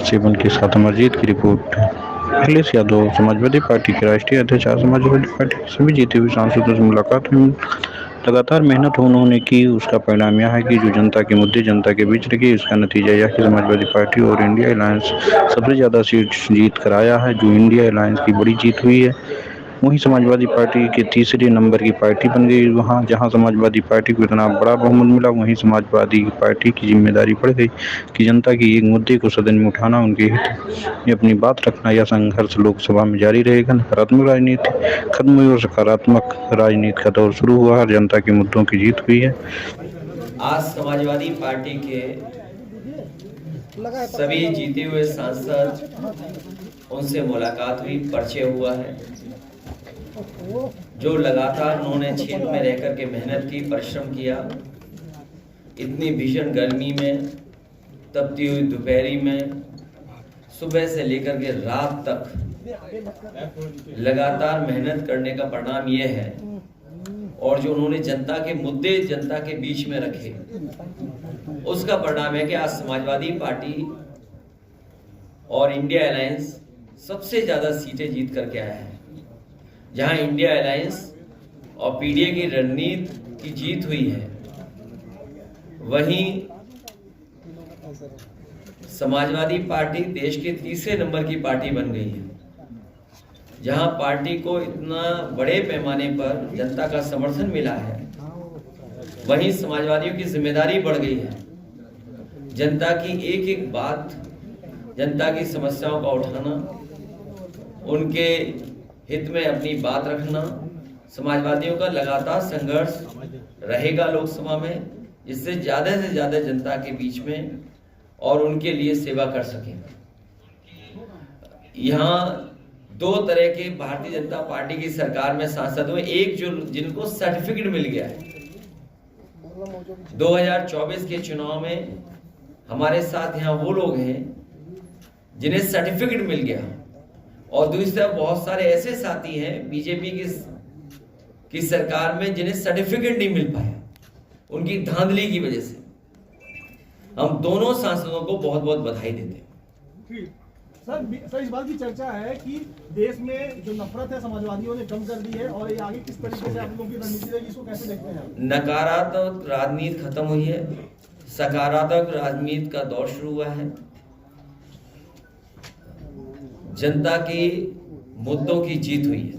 7 के साथ अमरजीत की रिपोर्ट। अखिलेश यादव समाजवादी पार्टी के राष्ट्रीय अध्यक्ष आज समाजवादी पार्टी के सभी जीते हुए सांसदों से मुलाकात हुई। लगातार मेहनत उन्होंने की, उसका परिणाम यह है कि जो जनता के मुद्दे जनता के बीच रखे, इसका नतीजा यह कि समाजवादी पार्टी और इंडिया अलायंस सबसे ज़्यादा सीट जीत कर आया है, जो इंडिया अलायंस की बड़ी जीत हुई है। वहीं समाजवादी पार्टी के तीसरे नंबर की पार्टी बन गई। वहां जहां समाजवादी पार्टी को इतना बड़ा बहुमत मिला, वहीं समाजवादी पार्टी की जिम्मेदारी बढ़ गई कि जनता के एक मुद्दे को सदन में उठाना, उनके हित में अपनी बात रखना। यह संघर्ष लोकसभा में जारी रहेगा। नकारात्मक राजनीति खत्म हुई और सकारात्मक राजनीति का दौर शुरू हुआ और जनता के मुद्दों की जीत हुई है। आज समाजवादी पार्टी के सभी जीते हुए सांसद उनसे मुलाकात हुई, परिचय हुआ है। जो लगातार उन्होंने क्षेत्र में रह करके मेहनत की, परिश्रम किया, इतनी भीषण गर्मी में, तपती हुई दोपहरी में, सुबह से लेकर के रात तक लगातार मेहनत करने का परिणाम यह है। और जो उन्होंने जनता के मुद्दे जनता के बीच में रखे, उसका परिणाम है कि आज समाजवादी पार्टी और इंडिया अलायंस सबसे ज्यादा सीटें जीत करके आया है। जहां इंडिया अलायंस और पीडीए की रणनीति की जीत हुई है, वहीं समाजवादी पार्टी देश के तीसरे नंबर की पार्टी बन गई है। जहां पार्टी को इतना बड़े पैमाने पर जनता का समर्थन मिला है, वहीं समाजवादियों की जिम्मेदारी बढ़ गई है। जनता की एक एक बात, जनता की समस्याओं का उठाना, उनके हित में अपनी बात रखना। समाजवादियों का लगातार संघर्ष रहेगा लोकसभा में, जिससे ज्यादा से ज्यादा जनता के बीच में और उनके लिए सेवा कर सकें। यहाँ दो तरह के भारतीय जनता पार्टी की सरकार में सांसद हुए। एक जो जिनको सर्टिफिकेट मिल गया है, 2024 के चुनाव में हमारे साथ यहाँ वो लोग हैं जिन्हें सर्टिफिकेट मिल गया, और दूसरी तरफ बहुत सारे ऐसे साथी हैं बीजेपी की सरकार में जिन्हें सर्टिफिकेट नहीं मिल पाया, उनकी धांधली की वजह से। हम दोनों सांसदों को बहुत बहुत बधाई देते हैं। सर, इस बात की चर्चा है कि देश में जो नफरत है समाजवादियों ने कम कर दी है, और ये आगे किस तरीके से आप लोगों की रणनीति रहेगी, इसको कैसे देखते हैं? नकारात्मक राजनीति खत्म हुई है, सकारात्मक राजनीति का दौर शुरू हुआ है। जनता की मुद्दों की जीत हुई है।